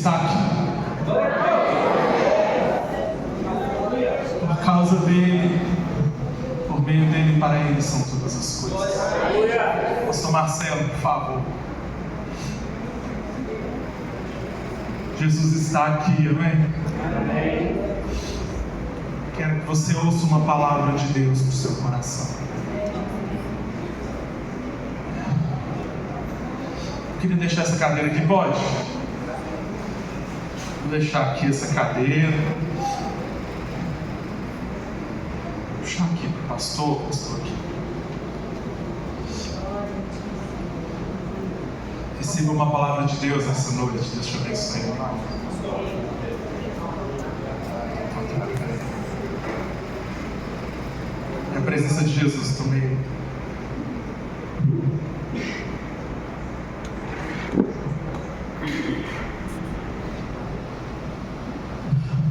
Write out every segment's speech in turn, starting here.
está aqui. Por causa dele, por meio dele e para ele são todas as coisas. Pastor Marcelo, por favor. Jesus está aqui, amém? Quero que você ouça uma palavra de Deus para o seu coração. Eu queria deixar essa cadeira aqui, pode? Vou deixar aqui essa cadeira. Vou puxar aqui para o pastor aqui. Receba uma palavra de Deus essa noite. Deus te abençoe. A presença de Jesus também.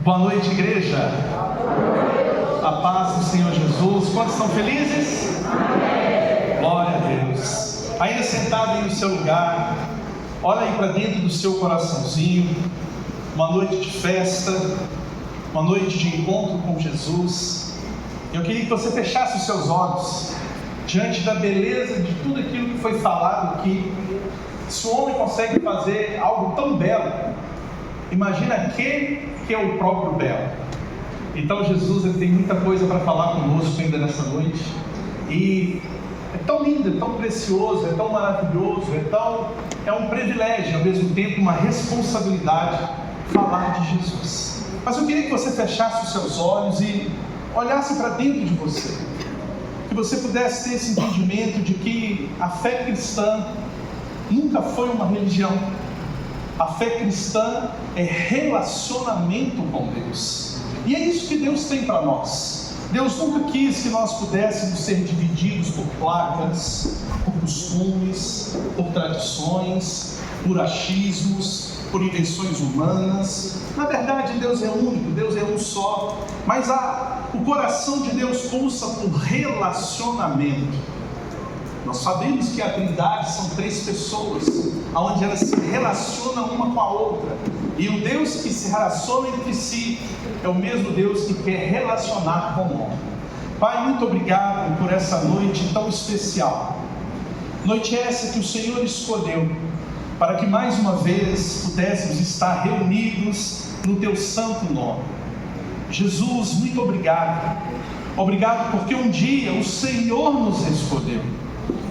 Boa noite, igreja. A paz do Senhor Jesus. Quantos estão felizes? Glória a Deus. Ainda sentado aí no seu lugar, olha aí para dentro do seu coraçãozinho. Uma noite de festa, uma noite de encontro com Jesus. Eu queria que você fechasse os seus olhos diante da beleza de tudo aquilo que foi falado aqui. Se o homem consegue fazer algo tão belo, imagina aquele que é o próprio belo. Então Jesus, ele tem muita coisa para falar conosco ainda nessa noite. E é tão lindo, é tão precioso, é tão maravilhoso, é um privilégio, ao mesmo tempo uma responsabilidade falar de Jesus. Mas eu queria que você fechasse os seus olhos e olhasse para dentro de você, que você pudesse ter esse entendimento de que a fé cristã nunca foi uma religião. A fé cristã é relacionamento com Deus, e é isso que Deus tem para nós. Deus nunca quis que nós pudéssemos ser divididos por placas, por costumes, por tradições, por achismos, por invenções humanas. Na verdade, Deus é único, Deus é um só, mas o coração de Deus pulsa por relacionamento. Nós sabemos que a Trindade são 3 pessoas, onde elas se relacionam uma com a outra, e o Deus que se relaciona entre si é o mesmo Deus que quer relacionar com o homem. Pai, muito obrigado por essa noite tão especial, noite essa que o Senhor escolheu para que mais uma vez pudéssemos estar reunidos no Teu santo nome. Jesus, muito obrigado. Obrigado porque um dia o Senhor nos escolheu,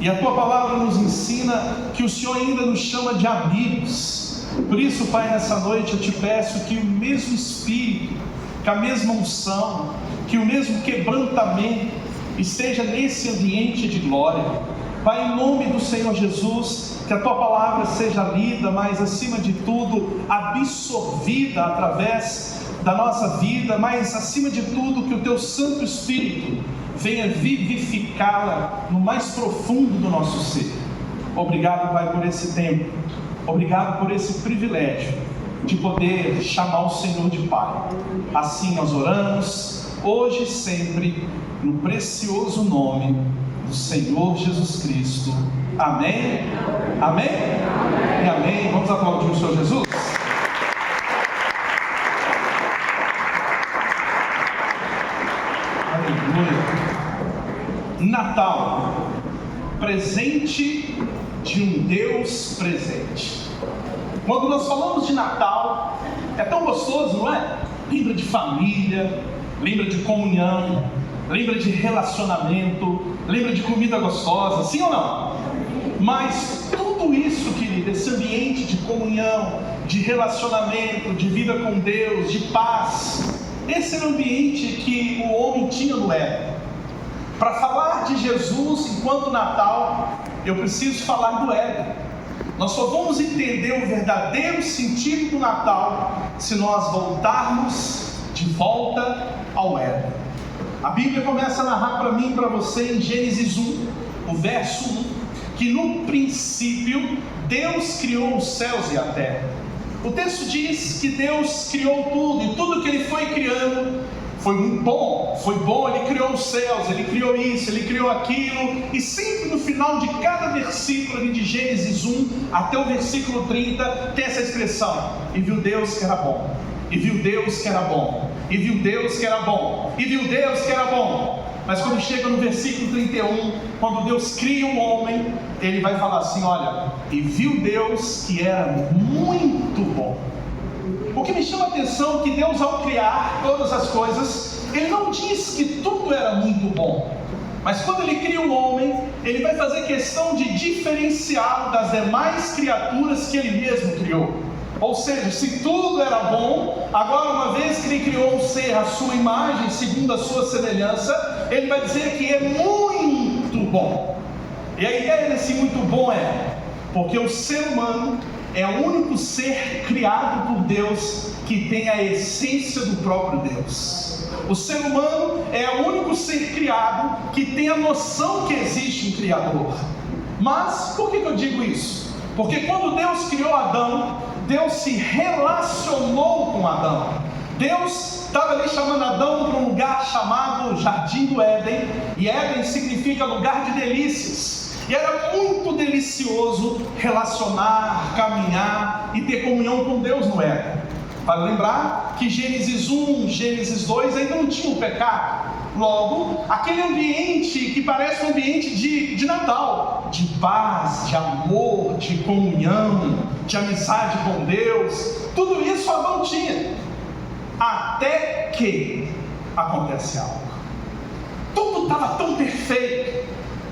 e a Tua palavra nos ensina que o Senhor ainda nos chama de amigos. Por isso, Pai, nessa noite eu te peço que o mesmo Espírito, que a mesma unção, que o mesmo quebrantamento esteja nesse ambiente de glória. Pai, em nome do Senhor Jesus, que a Tua palavra seja lida, mas acima de tudo absorvida através da nossa vida, mas acima de tudo que o Teu Santo Espírito venha vivificá-la no mais profundo do nosso ser. Obrigado, Pai, por esse tempo. Obrigado por esse privilégio de poder chamar o Senhor de Pai. Assim nós oramos, hoje e sempre, no precioso nome do Senhor Jesus Cristo. Amém? Amém? E amém. Vamos aplaudir o Senhor Jesus? Aleluia. Natal, presente de um Deus presente. Quando nós falamos de Natal, é tão gostoso, não é? Lembra de família, lembra de comunhão, lembra de relacionamento, lembra de comida gostosa, sim ou não? Mas tudo isso, querido, esse ambiente de comunhão, de relacionamento, de vida com Deus, de paz, esse era o ambiente que o homem tinha no Éden. Para falar de Jesus enquanto Natal, eu preciso falar do Éden. Nós só vamos entender o verdadeiro sentido do Natal se nós voltarmos de volta ao Éden. A Bíblia começa a narrar para mim e para você em Gênesis 1, o verso 1, que no princípio Deus criou os céus e a terra. O texto diz que Deus criou tudo, e tudo que Ele foi criando foi muito bom, foi bom, ele criou os céus, ele criou isso, ele criou aquilo, e sempre no final de cada versículo ali de Gênesis 1 até o versículo 30, tem essa expressão: e viu Deus que era bom, e viu Deus que era bom, e viu Deus que era bom, e viu Deus que era bom. Mas quando chega no versículo 31, quando Deus cria o homem, ele vai falar assim: olha, e viu Deus que era muito bom. O que me chama a atenção é que Deus, ao criar todas as coisas, Ele não diz que tudo era muito bom, mas quando Ele cria o homem, Ele vai fazer questão de diferenciá-lo das demais criaturas que Ele mesmo criou. Ou seja, se tudo era bom, agora uma vez que Ele criou um ser à sua imagem, segundo a sua semelhança, Ele vai dizer que é muito bom. E a ideia desse muito bom é, porque o ser humano é o único ser criado por Deus que tem a essência do próprio Deus. O ser humano é o único ser criado que tem a noção que existe um Criador. Mas, por que eu digo isso? Porque quando Deus criou Adão, Deus se relacionou com Adão. Deus estava ali chamando Adão para um lugar chamado Jardim do Éden, e Éden significa lugar de delícias. E era muito delicioso relacionar, caminhar e ter comunhão com Deus no Éden. Para lembrar que Gênesis 1, Gênesis 2 ainda não tinha o pecado. Logo, aquele ambiente que parece um ambiente de Natal, de paz, de amor, de comunhão, de amizade com Deus, tudo isso Adão tinha. Até que acontece algo. Tudo estava tão perfeito.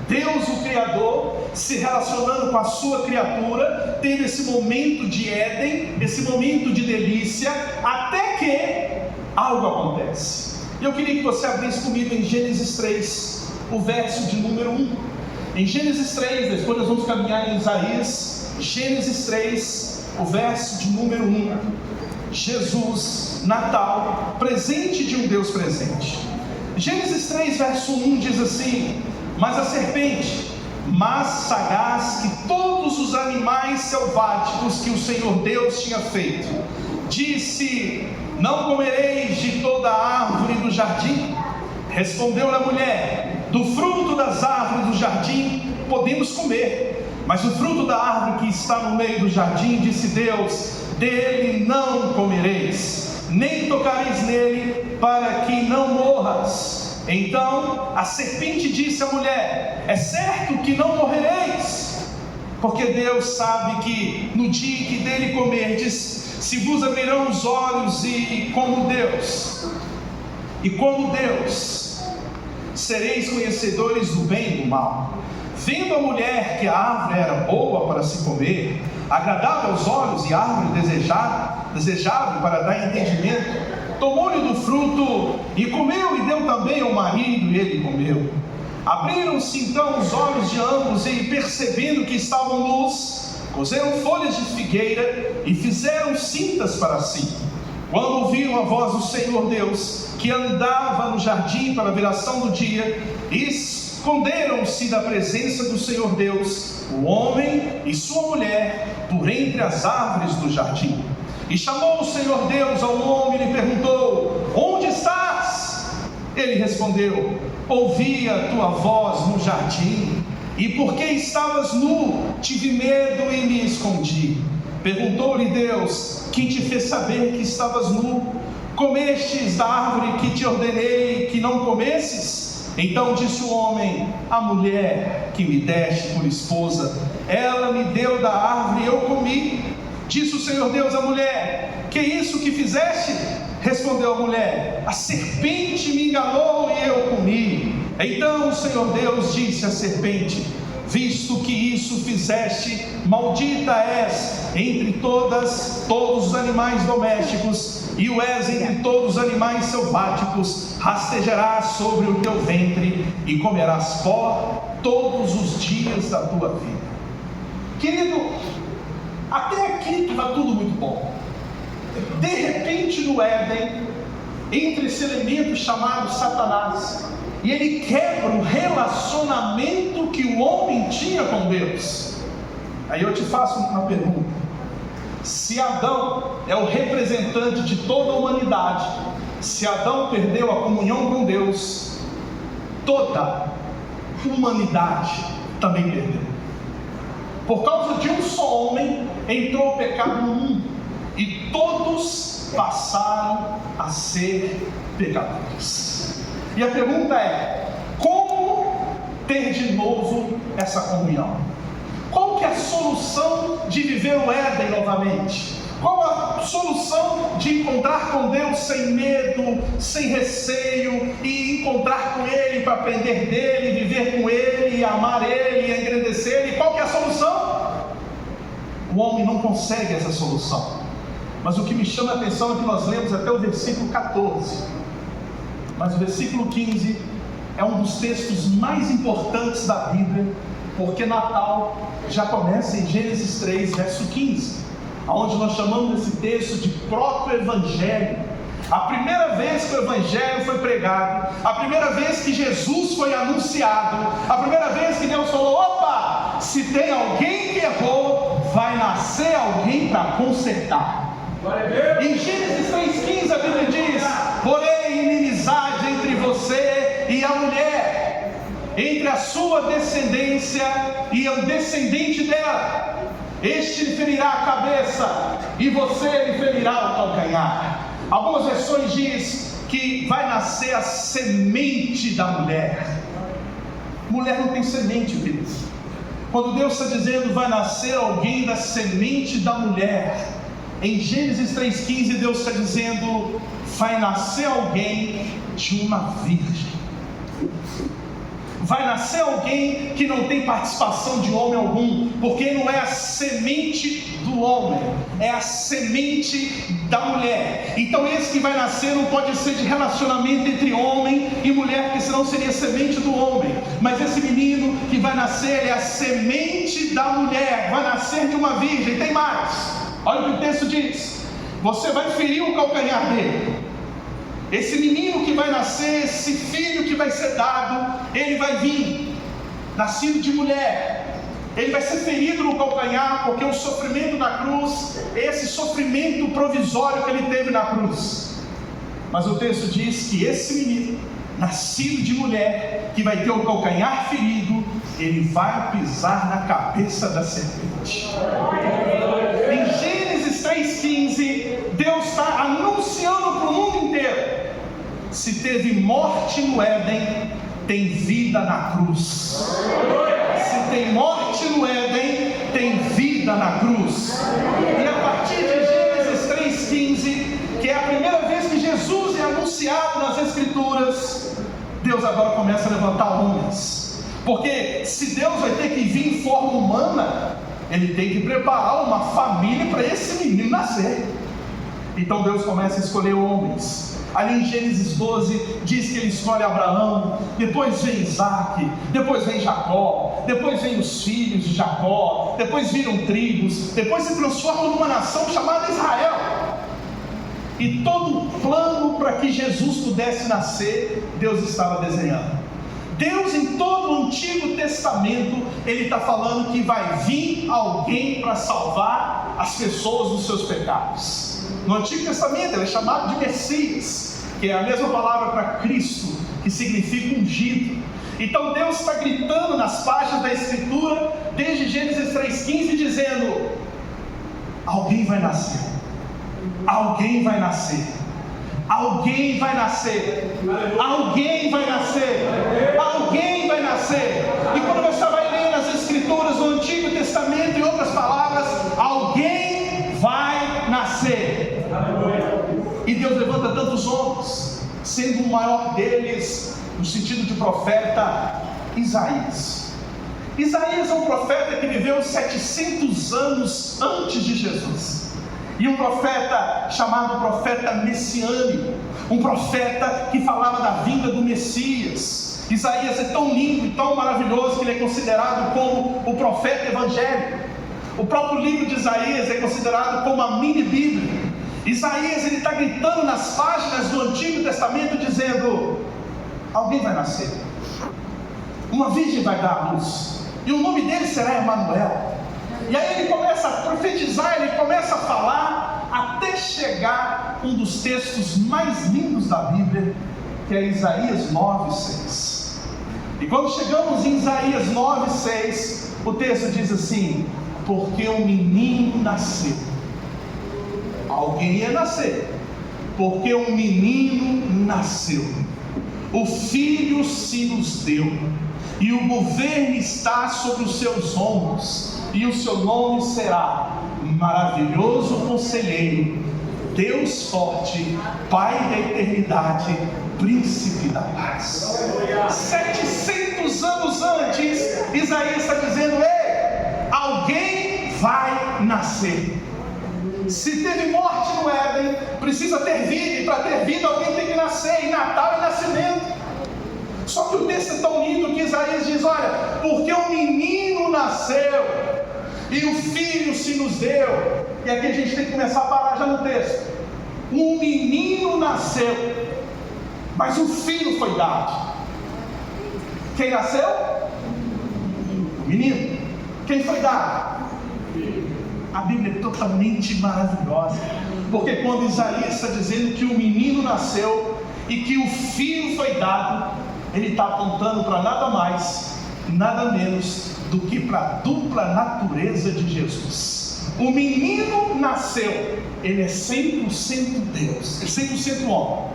Deus, o Criador, se relacionando com a sua criatura, tendo esse momento de Éden, esse momento de delícia, até que algo acontece. E eu queria que você abrisse comigo em Gênesis 3, o verso de número 1. Em Gênesis 3, depois nós vamos caminhar em Isaías. Gênesis 3, o verso de número 1. Jesus, Natal, presente de um Deus presente. Gênesis 3, verso 1 diz assim: mas a serpente, mais sagaz que todos os animais selváticos que o Senhor Deus tinha feito, disse: não comereis de toda a árvore do jardim? Respondeu-lhe a mulher: do fruto das árvores do jardim podemos comer, mas o fruto da árvore que está no meio do jardim, disse Deus, dele não comereis, nem tocareis nele, para que não morras. Então a serpente disse à mulher: é certo que não morrereis, porque Deus sabe que no dia que dele comerdes, se vos abrirão os olhos, e como Deus sereis conhecedores do bem e do mal. Vendo a mulher que a árvore era boa para se comer, agradável aos olhos e árvore desejável para dar entendimento, tomou-lhe do fruto e comeu, e deu também ao marido, e ele comeu. Abriram-se então os olhos de ambos, e percebendo que estavam nus, coseram folhas de figueira e fizeram cintas para si. Quando ouviram a voz do Senhor Deus, que andava no jardim para a viração do dia, esconderam-se da presença do Senhor Deus, o homem e sua mulher, por entre as árvores do jardim. E chamou o Senhor Deus ao homem e lhe perguntou: onde estás? Ele respondeu: ouvi a tua voz no jardim, e porque estavas nu, tive medo e me escondi. Perguntou-lhe Deus: quem te fez saber que estavas nu? Comestes da árvore que te ordenei que não comesses? Então disse o homem: a mulher que me deste por esposa, ela me deu da árvore e eu comi. Disse o Senhor Deus à mulher: que é isso que fizeste? Respondeu a mulher: a serpente me enganou e eu comi. Então o Senhor Deus disse à serpente: visto que isso fizeste, maldita és entre todos os animais domésticos, e o és entre todos os animais selváticos. Rastejarás sobre o teu ventre e comerás pó todos os dias da tua vida. Querido, até aqui estava tudo muito bom. De repente, no Éden, entra esse elemento chamado Satanás, e ele quebra o relacionamento que o homem tinha com Deus. Aí eu te faço uma pergunta: se Adão é o representante de toda a humanidade, se Adão perdeu a comunhão com Deus, toda a humanidade também perdeu. Por causa de um só homem, entrou o pecado no mundo, e todos passaram a ser pecadores. E a pergunta é: como ter de novo essa comunhão? Qual que é a solução de viver o Éden novamente? Qual a solução de encontrar com Deus sem medo, sem receio, e encontrar com Ele para aprender dEle, viver com Ele, amar Ele, engrandecer Ele? Qual que é a solução? O homem não consegue essa solução. Mas o que me chama a atenção é que nós lemos até o versículo 14. Mas o versículo 15 é um dos textos mais importantes da Bíblia, porque Natal já começa em Gênesis 3, verso 15. Onde nós chamamos esse texto de proto-evangelho. A primeira vez que o evangelho foi pregado, a primeira vez que Jesus foi anunciado, a primeira vez que Deus falou: opa, se tem alguém que errou, vai nascer alguém para consertar. Em Gênesis 3,15 a Bíblia diz: porém inimizade entre você e a mulher, entre a sua descendência e o descendente dela. Este lhe ferirá a cabeça e você lhe ferirá o calcanhar. Algumas versões diz que vai nascer a semente da mulher. Mulher não tem semente, queridos. Quando Deus está dizendo vai nascer alguém da semente da mulher, em Gênesis 3,15 Deus está dizendo vai nascer alguém de uma virgem. Vai nascer alguém que não tem participação de homem algum, porque não é a semente do homem, é a semente da mulher. Então esse que vai nascer não pode ser de relacionamento entre homem e mulher, porque senão seria semente do homem. Mas esse menino que vai nascer é a semente da mulher, vai nascer de uma virgem. Tem mais, olha o que o texto diz: você vai ferir o calcanhar dele. Esse menino que vai nascer, esse filho que vai ser dado, ele vai vir, nascido de mulher. Ele vai ser ferido no calcanhar, porque o sofrimento da cruz, esse sofrimento provisório que ele teve na cruz. Mas o texto diz que esse menino, nascido de mulher, que vai ter o calcanhar ferido, ele vai pisar na cabeça da serpente. Em Gênesis 3,15, Deus está anunciando para o mundo inteiro: se teve morte no Éden, tem vida na cruz. Se tem morte no Éden, tem vida na cruz. E a partir de Gênesis 3,15, que é a primeira vez que Jesus é anunciado nas Escrituras, Deus agora começa a levantar homens. Porque se Deus vai ter que vir em forma humana, Ele tem que preparar uma família para esse menino nascer. Então Deus começa a escolher homens. Ali em Gênesis 12 diz que Ele escolhe Abraão, depois vem Isaac, depois vem Jacó, depois vem os filhos de Jacó, depois viram tribos, depois se transformam numa nação chamada Israel. E todo o plano para que Jesus pudesse nascer, Deus estava desenhando. Deus, em todo o Antigo Testamento, Ele está falando que vai vir alguém para salvar as pessoas dos seus pecados. No Antigo Testamento ele é chamado de Messias, que é a mesma palavra para Cristo, que significa ungido. Então Deus está gritando nas páginas da Escritura, desde Gênesis 3,15, dizendo: alguém vai nascer, alguém vai nascer, alguém vai nascer, alguém vai nascer, alguém vai nascer. E quando você vai ler nas Escrituras do Antigo Testamento, em outras palavras, alguém vai nascer. E Deus levanta tantos homens, sendo o maior deles, no sentido de profeta, Isaías. Isaías é um profeta que viveu 700 anos antes de Jesus, e um profeta chamado profeta messiânico, um profeta que falava da vinda do Messias. Isaías é tão lindo e tão maravilhoso que ele é considerado como o profeta evangélico. O próprio livro de Isaías é considerado como a mini Bíblia. Isaías ele está gritando nas páginas do Antigo Testamento, dizendo: alguém vai nascer, uma virgem vai dar à luz, e o nome dele será Emanuel. E aí ele começa a profetizar, ele começa a falar até chegar um dos textos mais lindos da Bíblia, que é Isaías 9:6. E quando chegamos em Isaías 9:6, o texto diz assim: porque um menino nasceu. Alguém ia nascer, porque um menino nasceu, o filho se nos deu, e o governo está sobre os seus ombros, e o seu nome será Maravilhoso Conselheiro, Deus Forte, Pai da Eternidade, Príncipe da Paz. 700 anos antes, Isaías está dizendo: ei, alguém vai nascer. Se teve morte no Éden, precisa ter vida, e para ter vida alguém tem que nascer, e Natal é nascimento. Só que o texto é tão lindo que Isaías diz: olha, porque um menino nasceu, e o filho se nos deu. E aqui a gente tem que começar a parar já no texto. Um menino nasceu, mas o filho foi dado. Quem nasceu? O menino. Quem foi dado? A Bíblia é totalmente maravilhosa, porque quando Isaías está dizendo que o menino nasceu e que o filho foi dado, ele está apontando para nada mais, nada menos do que para a dupla natureza de Jesus. O menino nasceu, ele é 100% Deus, é 100% homem.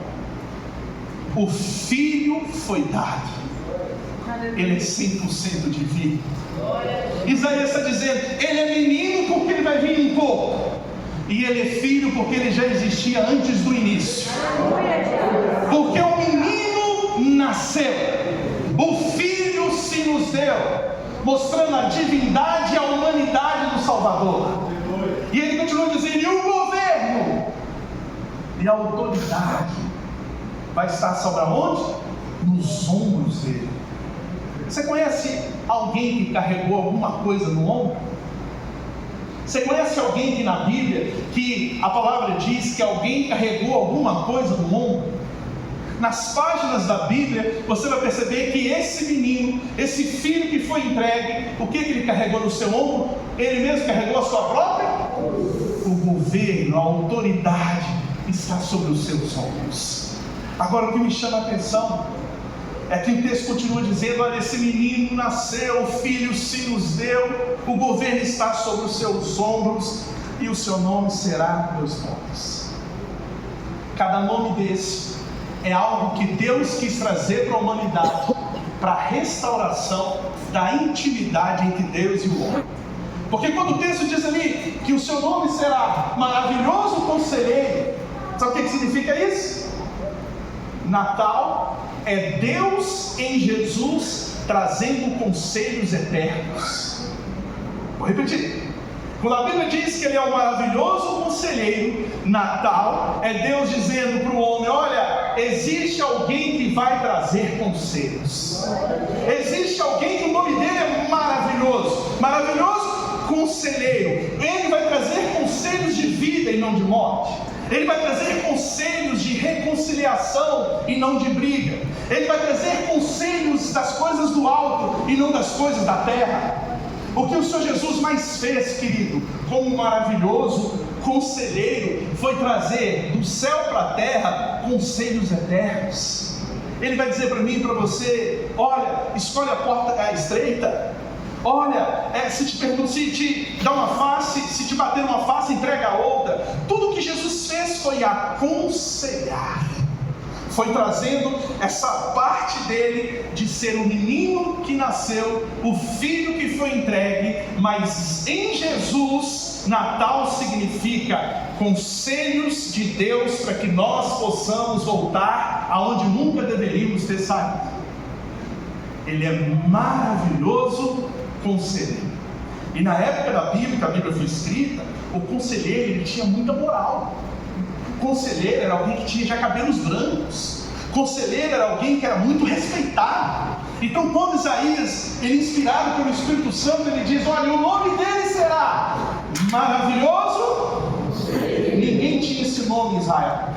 O filho foi dado, ele é 100% divino. Isaías está dizendo: ele é menino porque ele vai vir em corpo, e ele é filho porque ele já existia antes do início. Porque o menino nasceu, o filho se nos deu, mostrando a divindade e a humanidade do Salvador. E ele continua dizendo: e o governo e a autoridade vai estar sobre onde? Nos ombros dele. Você conhece alguém que carregou alguma coisa no ombro? Você conhece alguém que na Bíblia, que a palavra diz que alguém carregou alguma coisa no ombro? Nas páginas da Bíblia, você vai perceber que esse menino, esse filho que foi entregue, o que ele carregou no seu ombro? Ele mesmo carregou a sua própria? O governo, a autoridade está sobre os seus ombros. Agora, o que me chama a atenção é que o texto continua dizendo: olha, esse menino nasceu, o filho se nos deu, o governo está sobre os seus ombros, e o seu nome será Deus Forte. Cada nome desse é algo que Deus quis trazer para a humanidade, para a restauração da intimidade entre Deus e o homem. Porque quando o texto diz ali que o seu nome será Maravilhoso Conselheiro, sabe o que significa isso? Natal é Deus em Jesus trazendo conselhos eternos. Vou repetir. Quando a Bíblia diz que ele é o maravilhoso conselheiro, Natal é Deus dizendo para o homem: olha, existe alguém que vai trazer conselhos. Existe alguém que o nome dele é maravilhoso. Maravilhoso conselheiro. Ele vai trazer conselhos de vida e não de morte. Ele vai trazer conselhos de reconciliação e não de briga. Ele vai trazer conselhos das coisas do alto e não das coisas da terra. O que o Senhor Jesus mais fez, querido, como maravilhoso conselheiro, foi trazer do céu para a terra conselhos eternos. Ele vai dizer para mim e para você: olha, escolhe a porta estreita. Olha, se te dá uma face, se te bater uma face, entrega a outra. Tudo que Jesus fez foi aconselhar. Foi trazendo essa parte dele de ser o menino que nasceu, o filho que foi entregue. Mas em Jesus, Natal significa conselhos de Deus para que nós possamos voltar aonde nunca deveríamos ter saído. Ele é maravilhoso conselheiro. E na época da Bíblia, que a Bíblia foi escrita, o conselheiro ele tinha muita moral. O conselheiro era alguém que tinha já cabelos brancos. O conselheiro era alguém que era muito respeitado. Então, quando Isaías, ele inspirado pelo Espírito Santo, ele diz: olha, o nome dele será Maravilhoso. Ninguém tinha esse nome em Israel.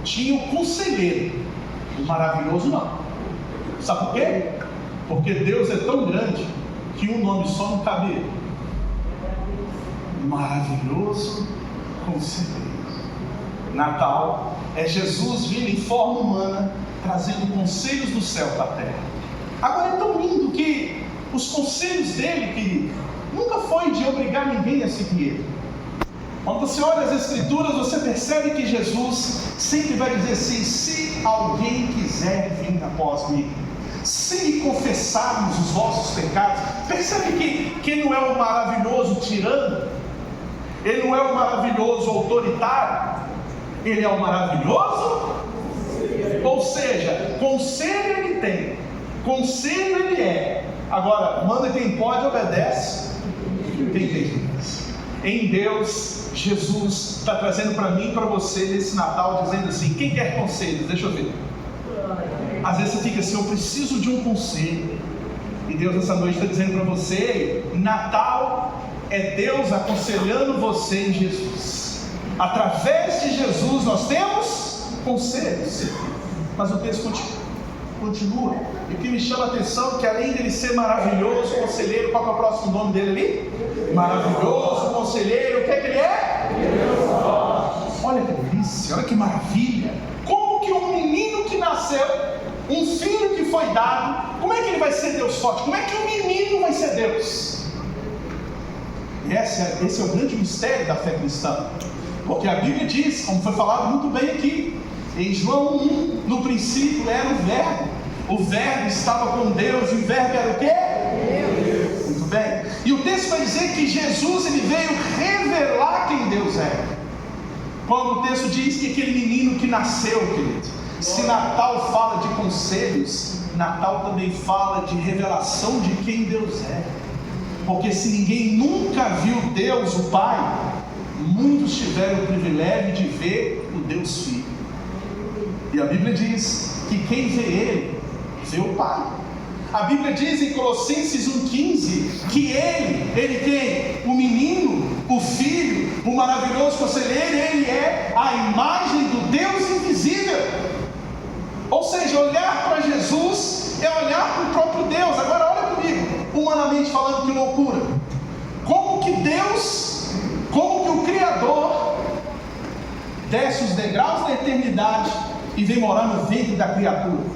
Tinha o conselheiro, o maravilhoso não. Sabe por quê? Porque Deus é tão grande que um nome só não cabe. maravilhoso conselheiro. Natal é Jesus vindo em forma humana, trazendo conselhos do céu para a terra. Agora é tão lindo que os conselhos dele, querido, nunca foi de obrigar ninguém a seguir ele. Quando você olha as Escrituras, você percebe que Jesus sempre vai dizer assim: se alguém quiser vir após mim, se confessarmos os vossos pecados. Percebe que ele não é um maravilhoso tirano, ele não é um maravilhoso autoritário, ele é um maravilhoso, ou seja, conselho ele tem, conselho ele é. Agora, manda quem pode, obedece quem tem. Em Deus, Jesus está trazendo para mim e para você nesse Natal, dizendo assim: quem quer conselhos? Deixa eu ver. Às vezes você fica assim: eu preciso de um conselho. E Deus essa noite está dizendo para você: Natal é Deus aconselhando você em Jesus. Através de Jesus nós temos conselhos. Mas o texto continua. E o que me chama a atenção é que, além dele ser maravilhoso conselheiro, qual é o próximo nome dele ali? Maravilhoso conselheiro. O que é que ele é? Olha que delícia, olha que maravilha. Como que um menino que nasceu, um filho que foi dado, como é que ele vai ser Deus forte? Como é que um menino vai ser Deus? E esse é o grande mistério da fé cristã. Porque a Bíblia diz, como foi falado muito bem aqui, em João 1, no princípio era o verbo estava com Deus, e o verbo era o quê? Deus. Muito bem. E o texto vai dizer que Jesus ele veio revelar quem Deus é. Quando o texto diz que aquele menino que nasceu, querido, se Natal fala de conselhos, Natal também fala de revelação de quem Deus é. Porque se ninguém nunca viu Deus, o Pai, muitos tiveram o privilégio de ver o Deus Filho. E a Bíblia diz que quem vê Ele, vê o Pai. A Bíblia diz em Colossenses 1,15 que ele quem? O menino, o Filho, o maravilhoso conselheiro, ele é a imagem do Deus invisível. Ou seja, olhar para Jesus é olhar para o próprio Deus. Agora olha comigo, humanamente falando, que loucura. Como que o Criador desce os degraus da eternidade e vem morar no ventre da criatura?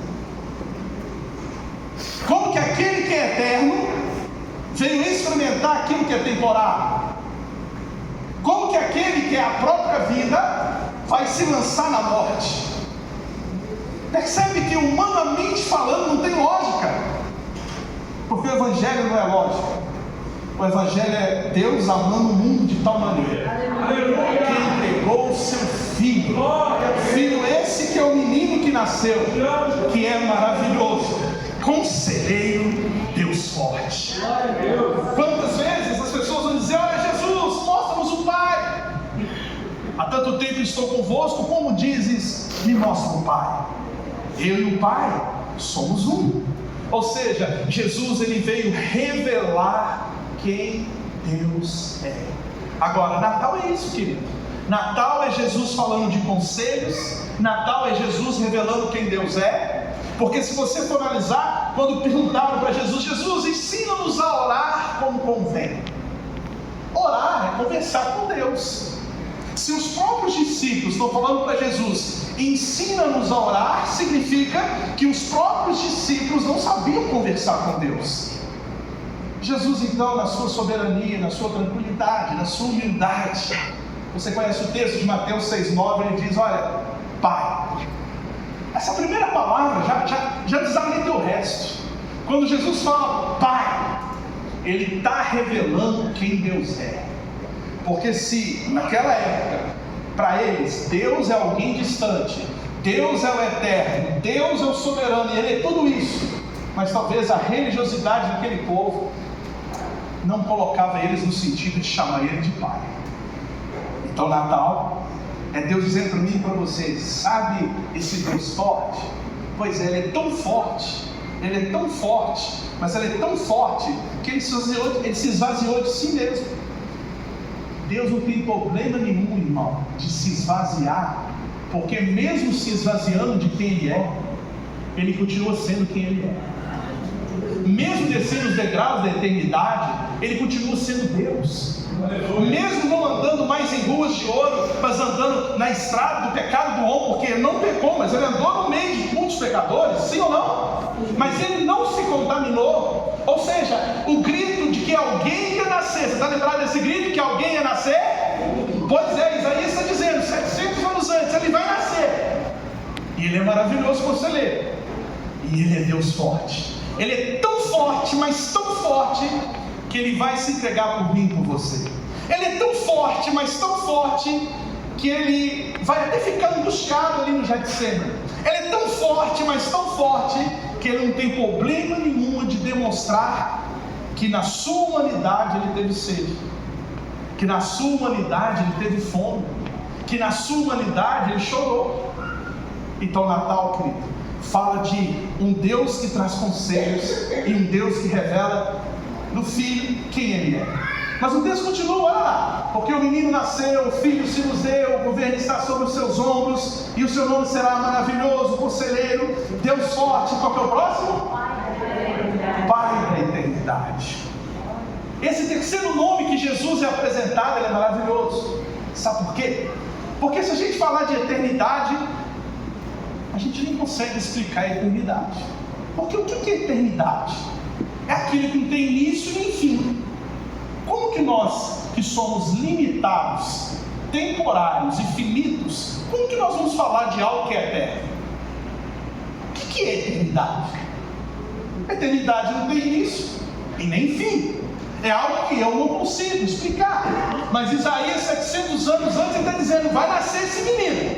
Como que aquele que é eterno veio experimentar aquilo que é temporário? Como que aquele que é a própria vida vai se lançar na morte? Percebe que, humanamente falando, não tem lógica. Porque o Evangelho não é lógica. O Evangelho é Deus amando o mundo de tal maneira que entregou o seu Filho. Filho esse que é o menino que nasceu, que é maravilhoso, conselheiro, Deus forte. Quantas vezes as pessoas vão dizer: olha Jesus, mostra-nos o Pai. Há tanto tempo estou convosco, como dizes, me mostra o Pai. Eu e o Pai somos um. Ou seja, Jesus ele veio revelar quem Deus é. Agora, Natal é isso, querido. Natal é Jesus falando de conselhos. Natal é Jesus revelando quem Deus é. Porque se você for analisar, quando perguntaram para Jesus: Jesus, ensina-nos a orar como convém. Orar é conversar com Deus. Se os próprios discípulos estão falando para Jesus: ensina-nos a orar, significa que os próprios discípulos não sabiam conversar com Deus. Jesus então, na sua soberania, na sua tranquilidade, na sua humildade, você conhece o texto de Mateus 6,9, ele diz: olha, Pai. Essa primeira palavra já desabilita o resto. Quando Jesus fala Pai, Ele está revelando quem Deus é. Porque se naquela época, para eles, Deus é alguém distante, Deus é o eterno, Deus é o soberano, e Ele é tudo isso, mas talvez a religiosidade daquele povo não colocava eles no sentido de chamar Ele de Pai. Então Natal é Deus dizendo para mim e para vocês: sabe esse Deus forte? Pois é, Ele é tão forte, Ele é tão forte, mas Ele é tão forte que Ele se esvaziou de si mesmo. Deus não tem problema nenhum, irmão, de se esvaziar, porque mesmo se esvaziando de quem Ele é, Ele continua sendo quem Ele é. Mesmo descendo os degraus da eternidade, Ele continua sendo Deus. Mesmo não andando mais em ruas de ouro, mas andando na estrada do pecado do homem, porque ele não pecou, mas ele andou no meio de muitos pecadores, sim ou não? Mas ele não se contaminou. Ou seja, o grito de que alguém ia nascer, você está lembrado desse grito? Que alguém ia nascer? Pois é, Isaías está dizendo, 700 anos antes, ele vai nascer. E ele é maravilhoso para você ler. E ele é Deus forte. Ele é tão forte, mas tão forte, que ele vai se entregar por mim e por você. Ele é tão forte, mas tão forte, que ele vai até ficar angustiado ali no Getsemane. Ele é tão forte, mas tão forte, que ele não tem problema nenhum de demonstrar que na sua humanidade ele teve sede, que na sua humanidade ele teve fome, que na sua humanidade ele chorou. Então Natal, querido, fala de um Deus que traz conselhos e um Deus que revela no Filho quem ele é. Mas o texto continua, olha lá, porque o menino nasceu, o filho se nos deu, o governo está sobre os seus ombros, e o seu nome será maravilhoso, conselheiro, Deus forte. Qual que é o próximo? Pai da eternidade. Esse terceiro nome que Jesus é apresentado, ele é maravilhoso. Sabe por quê? Porque se a gente falar de eternidade, a gente nem consegue explicar a eternidade. Porque o que é eternidade? É aquilo que não tem início nem fim. Como que nós, que somos limitados, temporários e finitos, como que nós vamos falar de algo que é eterno? O que é eternidade? Eternidade não tem início e nem fim. É algo que eu não consigo explicar. Mas Isaías, 700 anos antes, ele está dizendo, vai nascer esse menino.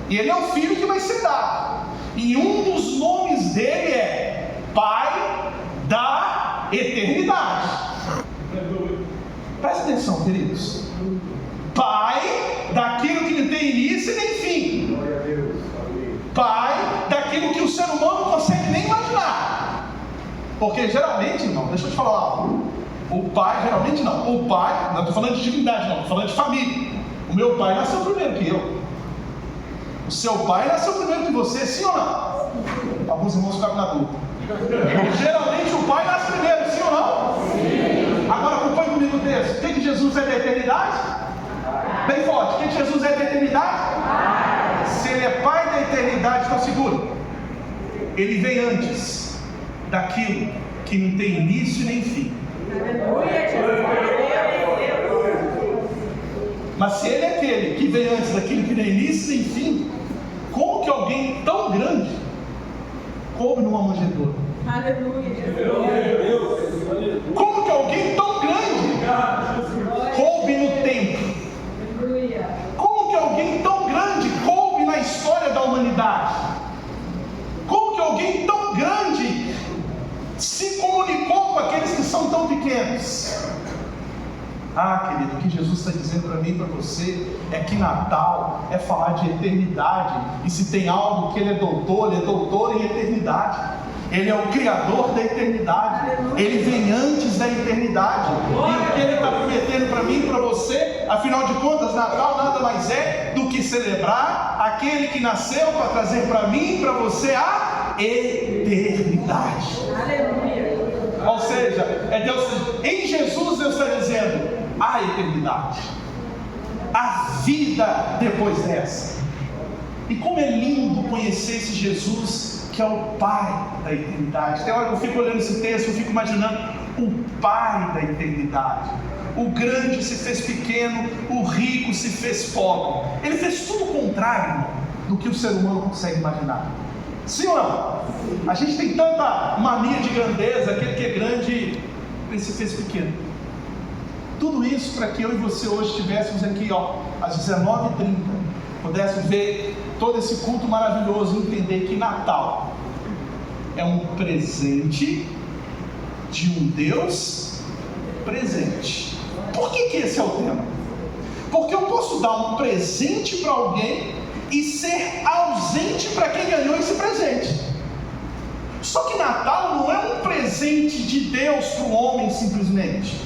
E ele é o filho que vai ser dado. E um dos nomes dele é Pai da Eternidade. Presta atenção, queridos. Pai daquilo que não tem início e nem fim. Pai daquilo que o ser humano não consegue nem imaginar. Porque geralmente, irmão, deixa eu te falar algo. O pai, geralmente não. O pai, não estou falando de divindade, não, estou falando de família. O meu pai nasceu primeiro que eu. O seu pai nasceu primeiro que você, sim ou não? Alguns irmãos ficaram na dúvida. Geralmente o pai nasce primeiro, sim ou não? Sim. Agora acompanhe comigo o texto. O que Jesus é da eternidade? Bem forte. O que Jesus é da eternidade? Se ele é pai da eternidade, então seguro. Ele vem antes daquilo que não tem início nem fim. Mas se ele é aquele que vem antes daquilo que não tem início nem fim, como que alguém tão grande coube numa manjedoura? Como que alguém tão grande coube no templo? Como que alguém tão grande coube na história da humanidade? Como que alguém tão grande se comunicou com aqueles que são tão pequenos? Ah, querido, o que Jesus está dizendo para mim e para você é que Natal é falar de eternidade. E se tem algo que ele é doutor em eternidade. Ele é o Criador da eternidade. Ele vem antes da eternidade. E o que ele está prometendo para mim e para você, afinal de contas, Natal nada mais é do que celebrar aquele que nasceu para trazer para mim e para você a eternidade. Aleluia. Ou seja, é Deus, em Jesus Deus está dizendo a eternidade, a vida depois dessa. E como é lindo conhecer esse Jesus que é o Pai da eternidade. Tem hora que eu fico olhando esse texto, eu fico imaginando o Pai da eternidade. O grande se fez pequeno, o rico se fez pobre. Ele fez tudo o contrário, irmão, do que o ser humano consegue imaginar. Sim ou não? A gente tem tanta mania de grandeza, aquele que é grande, ele se fez pequeno. Tudo isso para que eu e você hoje estivéssemos aqui, às 19h30, pudéssemos ver todo esse culto maravilhoso, entender que Natal é um presente de um Deus presente. Por que esse é o tema? Porque eu posso dar um presente para alguém e ser ausente para quem ganhou esse presente. Só que Natal não é um presente de Deus para o homem simplesmente.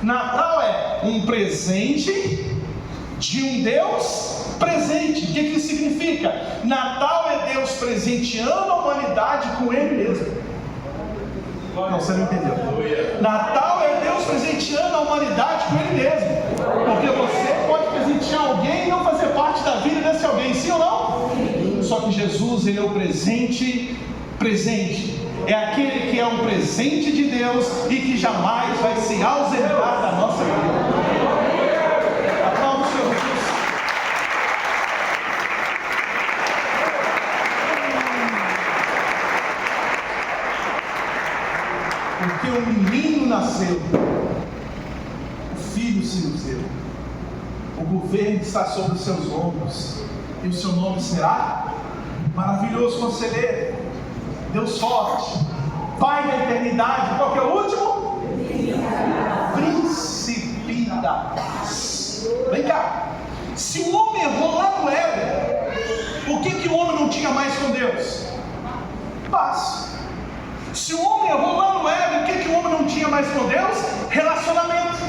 Natal é um presente de um Deus presente. O que isso significa? Natal é Deus presenteando a humanidade com Ele mesmo. Não, você não entendeu. Natal é Deus Deus presenteando a humanidade com Ele mesmo. Porque você pode presentear alguém e não fazer parte da vida desse alguém, sim ou não? Sim. Só que Jesus, Ele é o presente. É aquele que é um presente de Deus e que jamais vai se ausentar da nossa vida. Aplauda o Senhor Jesus. Porque um menino nasceu, o filho se nos deu, o governo está sobre os seus ombros, e o seu nome será Maravilhoso Conselheiro, Deus Forte, Pai da Eternidade. Qual que é o último? Príncipe da Paz. Vem cá, se o homem errou lá no Éden, por que o homem não tinha mais com Deus? Paz. Se o homem errou lá no Éden, o que o homem não tinha mais com Deus? Relacionamento.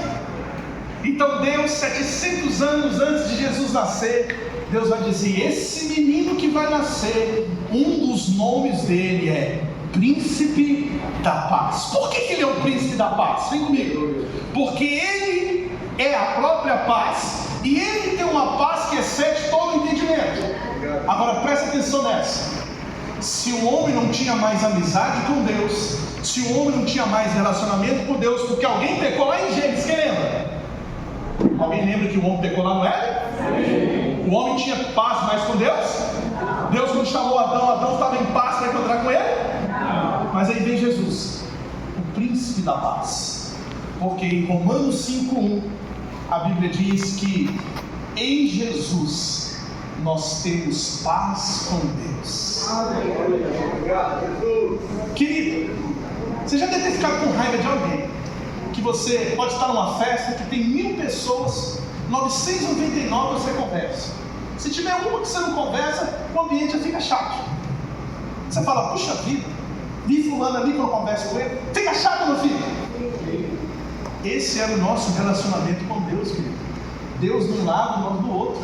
Então Deus, 700 anos antes de Jesus nascer, Deus vai dizer: esse menino que vai nascer, um dos nomes dele é Príncipe da Paz. Por que ele é o Príncipe da Paz? Vem comigo. Porque ele é a própria paz, e ele tem uma paz que excede todo o entendimento. Agora presta atenção nessa. Se o homem não tinha mais amizade com Deus, se o homem não tinha mais relacionamento com Deus, porque alguém pecou lá em Gênesis, quem lembra? Alguém lembra que o homem pecou lá no Éden? O homem tinha paz mais com Deus? Deus, quando chamou Adão estava em paz para encontrar com ele? Mas aí vem Jesus, o príncipe da paz. Porque em Romanos 5:1 a Bíblia diz que em Jesus nós temos paz com Deus. Querido, você já deve ter ficado com raiva de alguém, que você pode estar numa festa que tem 1000 pessoas, 999 você conversa. Se tiver uma que você não conversa, o ambiente já fica chato. Você fala: puxa vida, vi fulano ali que eu não converso com ele. Fica chato, meu filho. Esse era o nosso relacionamento com Deus, querido. Deus de um lado, nós do outro.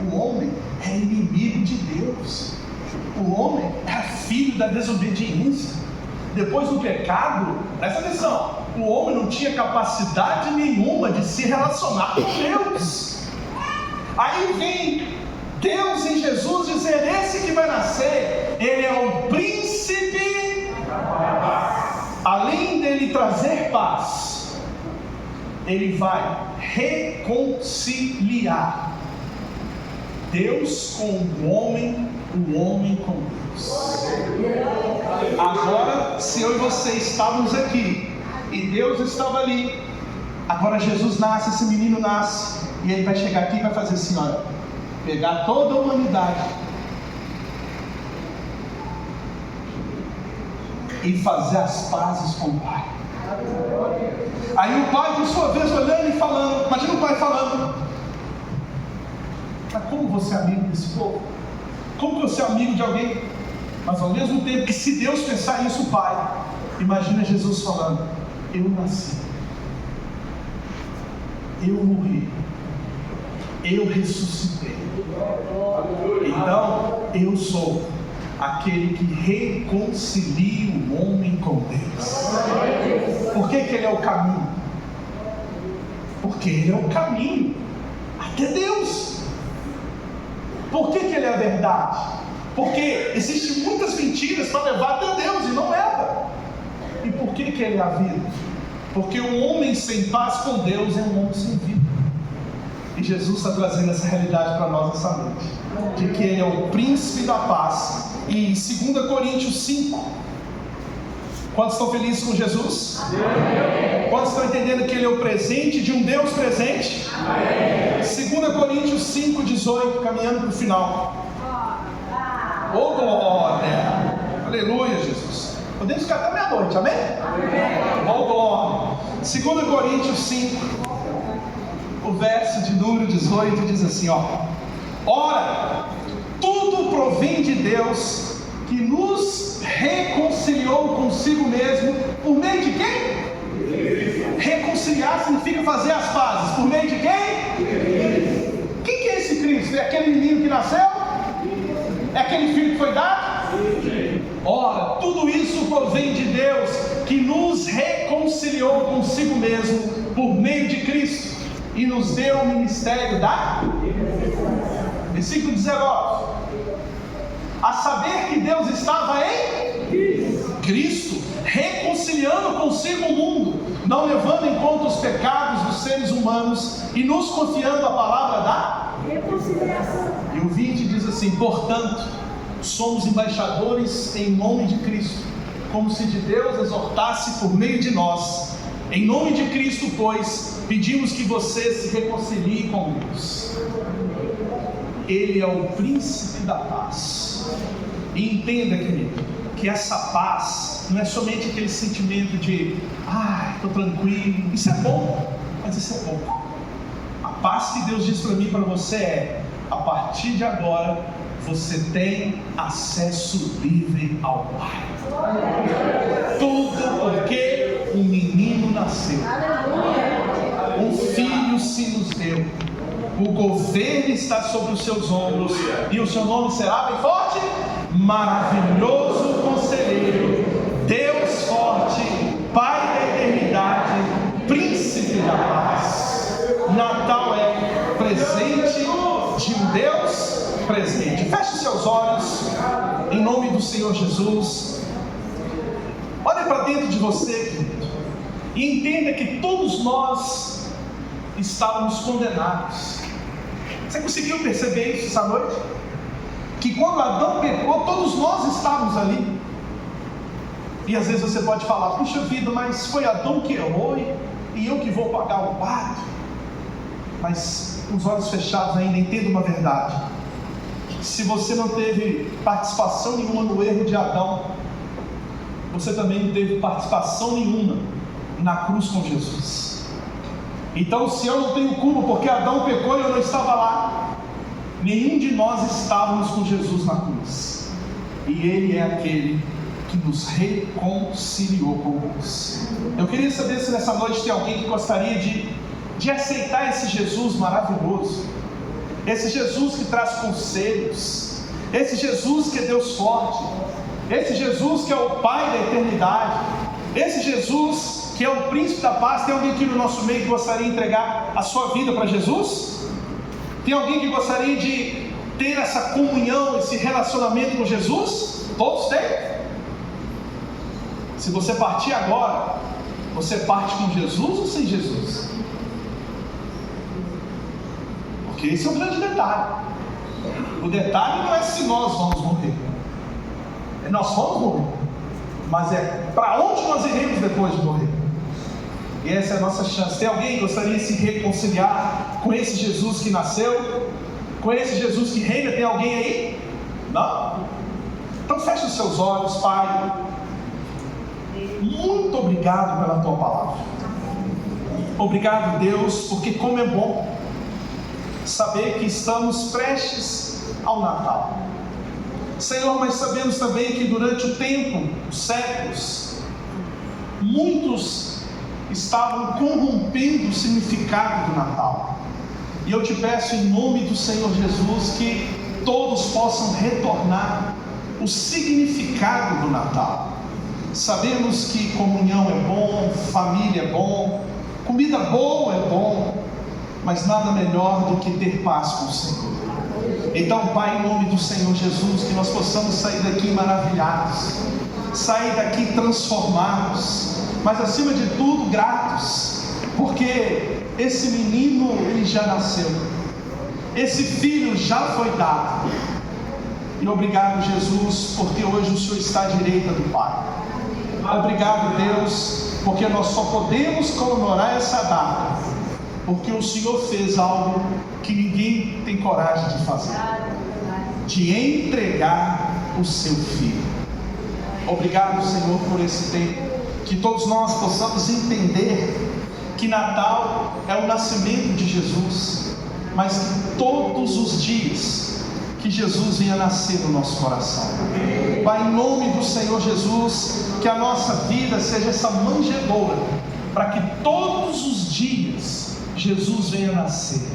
O homem é inimigo de Deus. O homem é filho da desobediência. Depois do pecado, presta atenção, o homem não tinha capacidade nenhuma de se relacionar com Deus. Aí vem Deus em Jesus dizer: esse que vai nascer, ele é o príncipe. Além dele trazer paz, ele vai reconciliar Deus com o homem com Deus. Agora, se eu e você estávamos aqui e Deus estava ali, agora Jesus nasce, esse menino nasce, e ele vai chegar aqui e vai fazer assim, olha, pegar toda a humanidade e fazer as pazes com o Pai. Aí o Pai, por sua vez, olhando e falando, imagina o Pai falando: mas como você é amigo desse povo? Como você é amigo de alguém? Mas ao mesmo tempo que, se Deus pensar isso, o Pai, imagina Jesus falando: eu nasci, eu morri, eu ressuscitei, então eu sou aquele que reconcilia o homem com Deus. Por que ele é o caminho? Porque ele é o caminho até Deus. Por que ele é a verdade? Porque existem muitas mentiras para levar até Deus e não leva. E por que ele é a vida? Porque um homem sem paz com Deus é um homem sem vida. E Jesus está trazendo essa realidade para nós essa noite, de que ele é o príncipe da paz. E em 2 Coríntios 5, quantos estão felizes com Jesus? Amém. Quantos estão entendendo que ele é o presente de um Deus presente? Amém. 2 Coríntios 5, 18, caminhando para o final. Oh glória! Aleluia, Jesus. Podemos ficar até meia-noite, amém? Amém. Oh glória! 2 Coríntios 5, o verso de número 18 diz assim, ó: ora, tudo provém de Deus, que nos reconciliou consigo mesmo, por meio de quem? Reconciliar significa fazer as pazes, por meio de quem? Quem que é esse Cristo? É aquele menino que nasceu? É aquele filho que foi dado? Ora, tudo isso provém de Deus, que nos reconciliou reconciliou consigo mesmo por meio de Cristo e nos deu o ministério da... Versículo 19. A saber que Deus estava em Cristo, reconciliando consigo o mundo, não levando em conta os pecados dos seres humanos e nos confiando a palavra da reconciliação. E o 20 diz assim: portanto, somos embaixadores em nome de Cristo, como se de Deus exortasse por meio de nós. Em nome de Cristo, pois, pedimos que você se reconcilie com Deus. Ele é o príncipe da paz. E entenda, querido, que essa paz não é somente aquele sentimento de estou tranquilo. Isso é bom, mas isso é pouco. A paz que Deus diz para mim e para você é: a partir de agora você tem acesso livre ao Pai. Tudo porque um menino nasceu, um filho se nos deu, o governo está sobre os seus ombros, e o seu nome será bem forte: Maravilhoso Conselheiro, Deus forte, Pai da eternidade, Príncipe da paz. Natal é presente de um Deus presente. Feche seus olhos em nome do Senhor Jesus. Olhe para dentro de você, querido, e entenda que todos nós estávamos condenados. Você conseguiu perceber isso essa noite? Que quando Adão pecou, todos nós estávamos ali. E às vezes você pode falar: puxa vida, mas foi Adão que errou e eu que vou pagar o pato. Mas com os olhos fechados ainda, entenda uma verdade: se você não teve participação nenhuma no erro de Adão, você também não teve participação nenhuma na cruz com Jesus. Então, se eu não tenho culpa porque Adão pecou e eu não estava lá, nenhum de nós estávamos com Jesus na cruz. E Ele é aquele que nos reconciliou com Deus. Eu queria saber se nessa noite tem alguém que gostaria de aceitar esse Jesus maravilhoso, esse Jesus que traz conselhos, esse Jesus que é Deus forte, esse Jesus que é o Pai da eternidade, esse Jesus que é o Príncipe da paz. Tem alguém aqui no nosso meio que gostaria de entregar a sua vida para Jesus? Tem alguém que gostaria de ter essa comunhão, esse relacionamento com Jesus? Todos têm? Se você partir agora, você parte com Jesus ou sem Jesus? Porque esse é o grande detalhe. O detalhe não é se nós vamos morrer. Nós vamos morrer, mas é para onde nós iremos depois de morrer. E essa é a nossa chance. Tem alguém que gostaria de se reconciliar com esse Jesus que nasceu, com esse Jesus que reina? Tem alguém aí? Não? Então feche os seus olhos. Pai, muito obrigado pela Tua palavra. Obrigado, Deus, porque como é bom saber que estamos prestes ao Natal. Senhor, mas sabemos também que durante o tempo, os séculos, muitos estavam corrompendo o significado do Natal. E eu te peço em nome do Senhor Jesus que todos possam retornar o significado do Natal. Sabemos que comunhão é bom, família é bom, comida boa é bom, mas nada melhor do que ter paz com o Senhor. Então, Pai, em nome do Senhor Jesus, que nós possamos sair daqui maravilhados, sair daqui transformados, mas acima de tudo gratos, porque esse menino, ele já nasceu, esse filho já foi dado. E obrigado, Jesus, porque hoje o Senhor está à direita do Pai. Obrigado, Deus, porque nós só podemos comemorar essa data porque o Senhor fez algo que ninguém tem coragem de fazer, de entregar o seu Filho. Obrigado, Senhor, por esse tempo, que todos nós possamos entender que Natal é o nascimento de Jesus, mas que todos os dias que Jesus venha nascer no nosso coração. Pai, em nome do Senhor Jesus, que a nossa vida seja essa manjedoura, para que todos os dias Jesus venha nascer,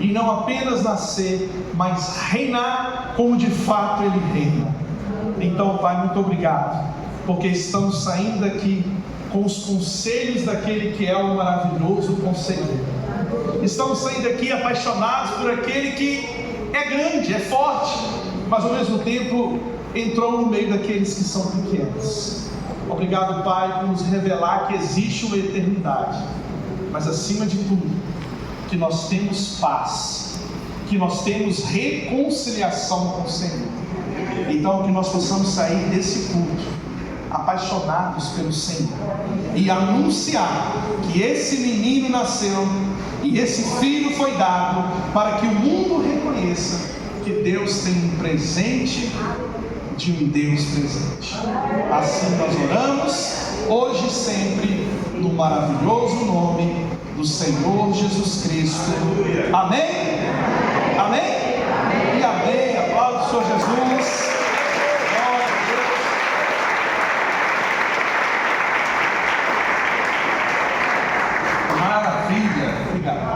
e não apenas nascer, mas reinar como de fato Ele reina. Então, Pai, muito obrigado, porque estamos saindo daqui com os conselhos daquele que é o maravilhoso conselheiro. Estamos saindo aqui apaixonados por aquele que é grande, é forte, mas ao mesmo tempo entrou no meio daqueles que são pequenos. Obrigado, Pai, por nos revelar que existe uma eternidade, mas acima de tudo, que nós temos paz, que nós temos reconciliação com o Senhor. Então, que nós possamos sair desse culto apaixonados pelo Senhor e anunciar que esse menino nasceu e esse filho foi dado para que o mundo reconheça que Deus tem um presente de um Deus presente. Assim nós oramos, hoje e sempre, no maravilhoso nome do Senhor Jesus Cristo. Amém? Amém? E amém. Aplausos ao Senhor Jesus. Glória a Deus. Maravilha. Obrigado.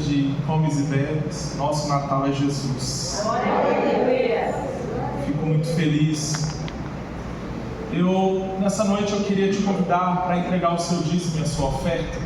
De comes e bebes, nosso Natal é Jesus. Fico muito feliz. Nessa noite eu queria te convidar para entregar o seu dízimo e a sua oferta.